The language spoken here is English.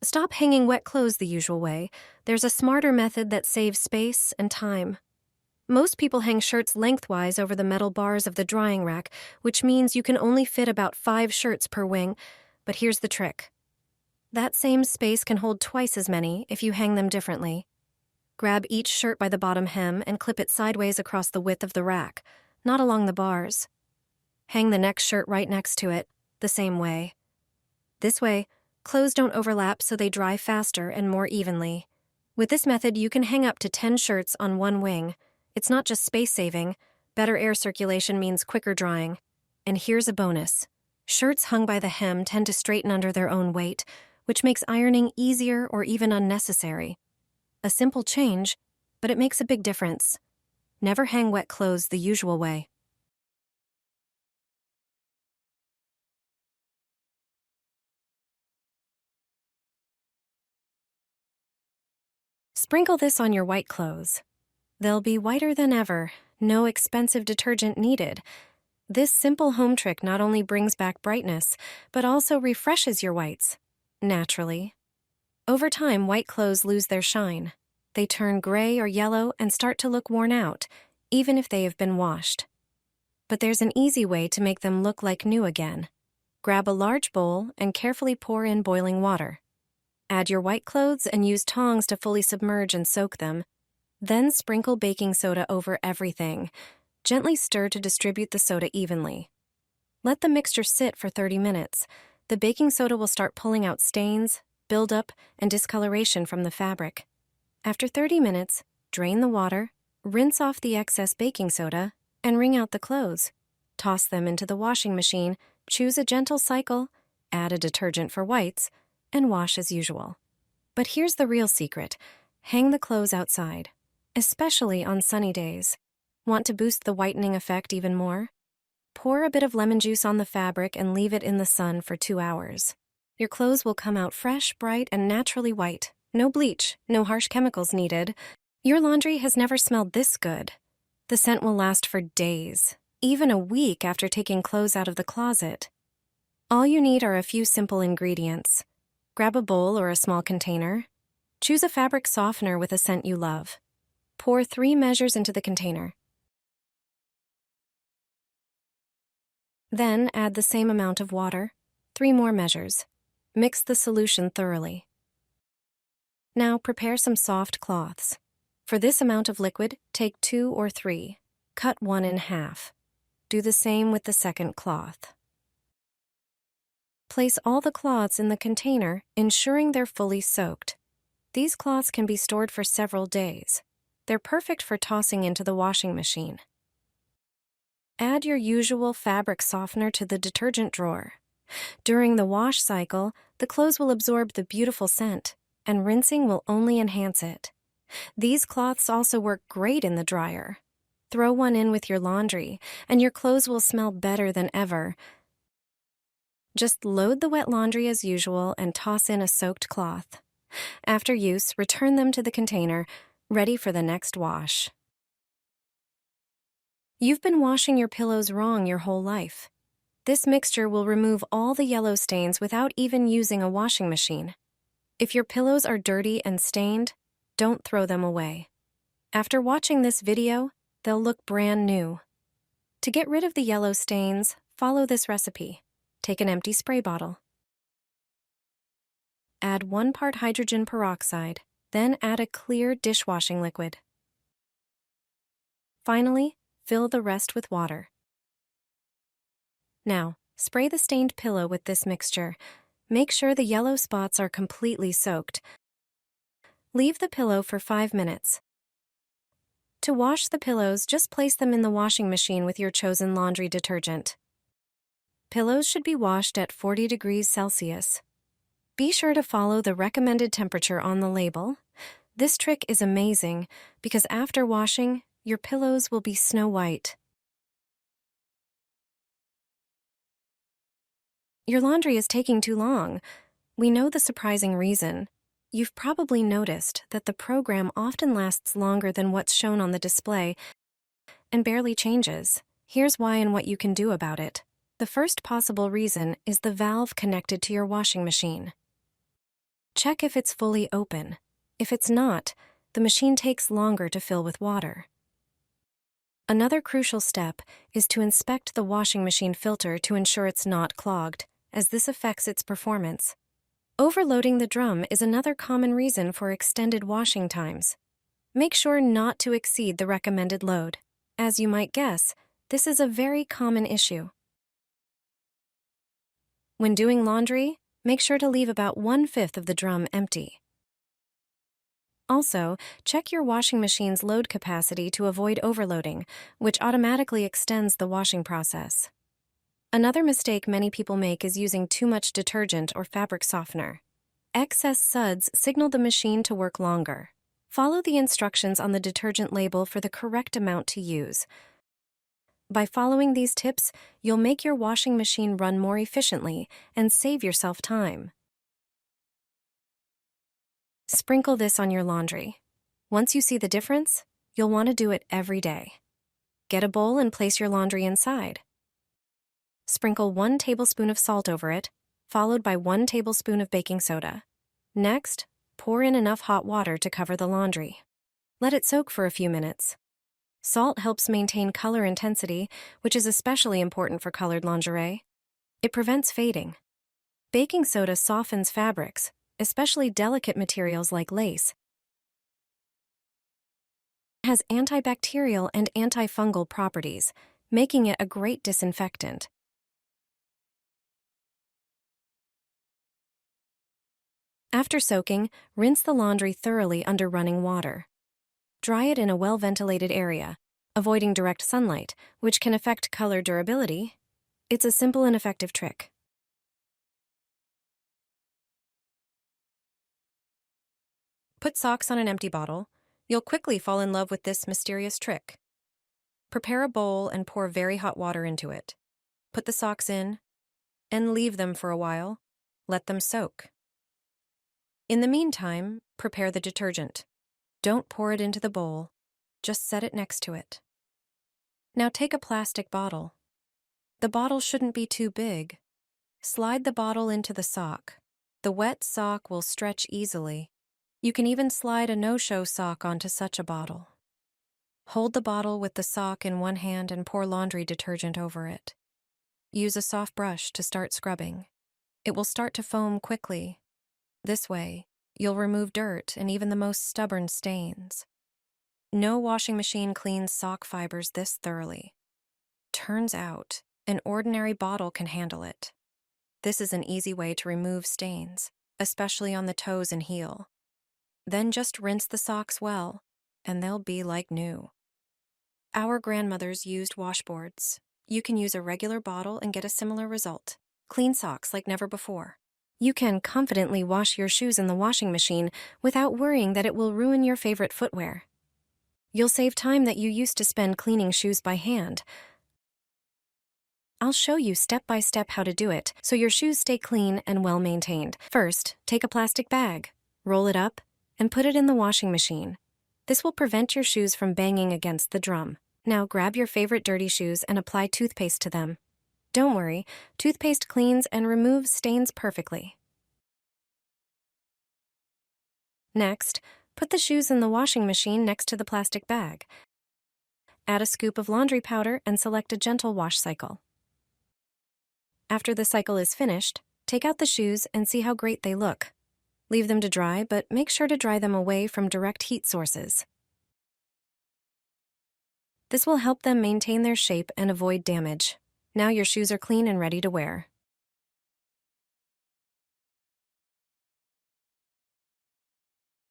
Stop hanging wet clothes the usual way. There's a smarter method that saves space and time. Most people hang shirts lengthwise over the metal bars of the drying rack, which means you can only fit about 5 shirts per wing. But here's the trick. That same space can hold twice as many if you hang them differently. Grab each shirt by the bottom hem and clip it sideways across the width of the rack, not along the bars. Hang the next shirt right next to it, the same way. This way, clothes don't overlap so they dry faster and more evenly. With this method, you can hang up to 10 shirts on one wing. It's not just space-saving. Better air circulation means quicker drying. And here's a bonus. Shirts hung by the hem tend to straighten under their own weight, which makes ironing easier or even unnecessary. A simple change, but it makes a big difference. Never hang wet clothes the usual way. Sprinkle this on your white clothes. They'll be whiter than ever, no expensive detergent needed. This simple home trick not only brings back brightness, but also refreshes your whites, naturally. Over time, white clothes lose their shine. They turn gray or yellow and start to look worn out, even if they have been washed. But there's an easy way to make them look like new again. Grab a large bowl and carefully pour in boiling water. Add your white clothes and use tongs to fully submerge and soak them. Then sprinkle baking soda over everything. Gently stir to distribute the soda evenly. Let the mixture sit for 30 minutes. The baking soda will start pulling out stains, buildup, and discoloration from the fabric. After 30 minutes, drain the water, rinse off the excess baking soda, and wring out the clothes. Toss them into the washing machine, choose a gentle cycle, add a detergent for whites, and wash as usual. But here's the real secret. Hang the clothes outside, especially on sunny days. Want to boost the whitening effect even more? Pour a bit of lemon juice on the fabric and leave it in the sun for 2 hours. Your clothes will come out fresh, bright, and naturally white. No bleach, no harsh chemicals needed. Your laundry has never smelled this good. The scent will last for days, even a week after taking clothes out of the closet. All you need are a few simple ingredients. Grab a bowl or a small container. Choose a fabric softener with a scent you love. Pour 3 measures into the container. Then add the same amount of water, 3 more measures. Mix the solution thoroughly. Now prepare some soft cloths. For this amount of liquid, take 2 or 3. Cut one in half. Do the same with the second cloth. Place all the cloths in the container, ensuring they're fully soaked. These cloths can be stored for several days. They're perfect for tossing into the washing machine. Add your usual fabric softener to the detergent drawer. During the wash cycle, the clothes will absorb the beautiful scent, and rinsing will only enhance it. These cloths also work great in the dryer. Throw one in with your laundry, and your clothes will smell better than ever. Just load the wet laundry as usual and toss in a soaked cloth. After use, return them to the container, ready for the next wash. You've been washing your pillows wrong your whole life. This mixture will remove all the yellow stains without even using a washing machine. If your pillows are dirty and stained, don't throw them away. After watching this video, they'll look brand new. To get rid of the yellow stains, follow this recipe. Take an empty spray bottle. Add 1 part hydrogen peroxide, then add a clear dishwashing liquid. Finally, fill the rest with water. Now, spray the stained pillow with this mixture. Make sure the yellow spots are completely soaked. Leave the pillow for 5 minutes. To wash the pillows, just place them in the washing machine with your chosen laundry detergent. Pillows should be washed at 40 degrees Celsius. Be sure to follow the recommended temperature on the label. This trick is amazing because after washing, your pillows will be snow white. Your laundry is taking too long. We know the surprising reason. You've probably noticed that the program often lasts longer than what's shown on the display and barely changes. Here's why and what you can do about it. The first possible reason is the valve connected to your washing machine. Check if it's fully open. If it's not, the machine takes longer to fill with water. Another crucial step is to inspect the washing machine filter to ensure it's not clogged, as this affects its performance. Overloading the drum is another common reason for extended washing times. Make sure not to exceed the recommended load. As you might guess, this is a very common issue. When doing laundry, make sure to leave about 1/5 of the drum empty. Also, check your washing machine's load capacity to avoid overloading, which automatically extends the washing process. Another mistake many people make is using too much detergent or fabric softener. Excess suds signal the machine to work longer. Follow the instructions on the detergent label for the correct amount to use. By following these tips, you'll make your washing machine run more efficiently and save yourself time. Sprinkle this on your laundry. Once you see the difference, you'll want to do it every day. Get a bowl and place your laundry inside. Sprinkle 1 tablespoon of salt over it, followed by 1 tablespoon of baking soda. Next, pour in enough hot water to cover the laundry. Let it soak for a few minutes. Salt helps maintain color intensity, which is especially important for colored lingerie. It prevents fading. Baking soda softens fabrics, especially delicate materials like lace. It has antibacterial and antifungal properties, making it a great disinfectant. After soaking, rinse the laundry thoroughly under running water. Dry it in a well-ventilated area, avoiding direct sunlight, which can affect color durability. It's a simple and effective trick. Put socks on an empty bottle. You'll quickly fall in love with this mysterious trick. Prepare a bowl and pour very hot water into it. Put the socks in and leave them for a while. Let them soak. In the meantime, prepare the detergent. Don't pour it into the bowl. Just set it next to it. Now take a plastic bottle. The bottle shouldn't be too big. Slide the bottle into the sock. The wet sock will stretch easily. You can even slide a no-show sock onto such a bottle. Hold the bottle with the sock in one hand and pour laundry detergent over it. Use a soft brush to start scrubbing. It will start to foam quickly. This way, you'll remove dirt and even the most stubborn stains. No washing machine cleans sock fibers this thoroughly. Turns out, an ordinary bottle can handle it. This is an easy way to remove stains, especially on the toes and heel. Then just rinse the socks well, and they'll be like new. Our grandmothers used washboards. You can use a regular bottle and get a similar result. Clean socks like never before. You can confidently wash your shoes in the washing machine without worrying that it will ruin your favorite footwear. You'll save time that you used to spend cleaning shoes by hand. I'll show you step by step how to do it so your shoes stay clean and well maintained. First, take a plastic bag, roll it up, and put it in the washing machine. This will prevent your shoes from banging against the drum. Now grab your favorite dirty shoes and apply toothpaste to them. Don't worry, toothpaste cleans and removes stains perfectly. Next, put the shoes in the washing machine next to the plastic bag. Add a scoop of laundry powder and select a gentle wash cycle. After the cycle is finished, take out the shoes and see how great they look. Leave them to dry, but make sure to dry them away from direct heat sources. This will help them maintain their shape and avoid damage. Now your shoes are clean and ready to wear.